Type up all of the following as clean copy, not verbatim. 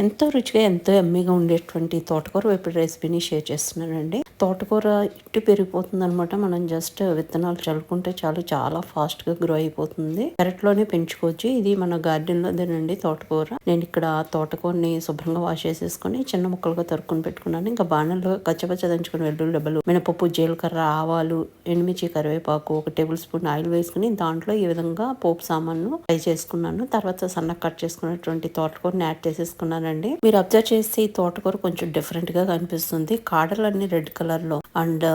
ఎంతో రుచిగా ఎంతో యమ్మీగా ఉండేటువంటి తోటకూర వేపుడు రెసిపీని షేర్ చేస్తున్నానండి. తోటకూర ఇట్టు పెరిగిపోతుంది అనమాట. మనం జస్ట్ విత్తనాలు చల్లుకుంటే చాలు, చాలా ఫాస్ట్ గా గ్రో అయిపోతుంది. పెరట్లోనే పెంచుకోవచ్చు. ఇది మన గార్డెన్ లోదేనండి తోటకూర. నేను ఇక్కడ తోటకూరని శుభ్రంగా వాష్ చేసేసుకుని చిన్న ముక్కలుగా తరుక్కుని పెట్టుకున్నాను. ఇంకా బాణంలో కచ్చపచ్చ దంచుకుని వెల్లుల్లి డబ్బలు, మినపప్పు, జీలకర్ర, ఆవాలు, ఎండుమిర్చి, కరివేపాకు, 1 టేబుల్ స్పూన్ ఆయిల్ వేసుకుని దాంట్లో ఈ విధంగా పోపు సామాన్లు ఫ్రై చేసుకున్నాను. తర్వాత సన్నగా కట్ చేసుకున్నటువంటి తోటకూరని యాడ్ చేసేసుకున్నాను. మీరు అబ్జర్వ్ చేస్తే ఈ తోటకూర కొంచెం డిఫరెంట్ గా కనిపిస్తుంది. కాడలన్నీ రెడ్ కలర్ లో అండ్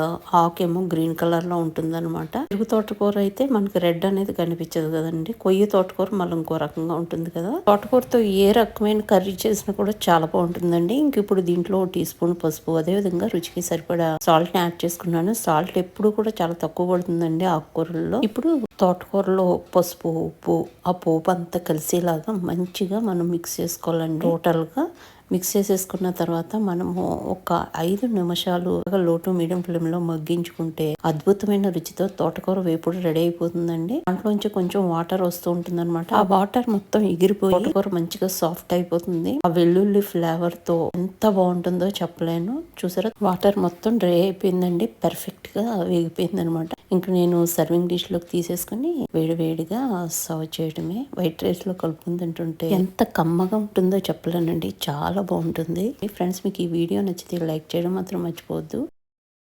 ఆకేమో గ్రీన్ కలర్ లో ఉంటుంది అనమాట. పెరుగు తోటకూర అయితే మనకి రెడ్ అనేది కనిపించదు కదండి. కొయ్యి తోటకూర మళ్ళీ ఇంకో రకంగా ఉంటుంది కదా. తోటకూరతో ఏ రకమైన కర్రీ చేసినా కూడా చాలా బాగుంటుందండి. ఇంక ఇప్పుడు దీంట్లో 1 టీ స్పూన్ పసుపు, అదే విధంగా రుచికి సరిపడా సాల్ట్ ని యాడ్ చేసుకున్నాను. సాల్ట్ ఎప్పుడు కూడా చాలా తక్కువ పడుతుందండి ఆకుకూరల్లో. ఇప్పుడు తోటకూరలో పసుపు, ఉప్పు, ఆ పోపు అంతా కలిసేలాగా మంచిగా మనం మిక్స్ చేసుకోవాలండి. టోటల్గా మిక్స్ చేసేసుకున్న తర్వాత మనము ఒక 5 నిమిషాలు లో టు మీడియం ఫ్లేమ్ లో మగ్గించుకుంటే అద్భుతమైన రుచితో తోటకూర వేపుడు రెడీ అయిపోతుందండి. దాంట్లోంచి కొంచెం వాటర్ వస్తూ ఉంటుంది అనమాట. ఆ వాటర్ మొత్తం ఎగిరిపోయి తోటకూర మంచిగా సాఫ్ట్ అయిపోతుంది. ఆ వెల్లుల్లి ఫ్లేవర్ తో ఎంత బాగుంటుందో చెప్పలేను. చూసారా, వాటర్ మొత్తం డ్రై అయిపోయిందండి. పర్ఫెక్ట్ గా వేగిపోయింది అనమాట. ఇంకా నేను సర్వింగ్ డిష్ లోకి తీసేసుకుని వేడివేడిగా సర్వ్ చేయడమే. వైట్ రైస్ లో కలుపుకుని తింటుంటే ఎంత కమ్మగా ఉంటుందో చెప్పలేనండి. చాలా బాగుంటుంది. ఫ్రెండ్స్, మీకు ఈ వీడియో నచ్చితే లైక్ చేయడం మాత్రం మర్చిపోవద్దు.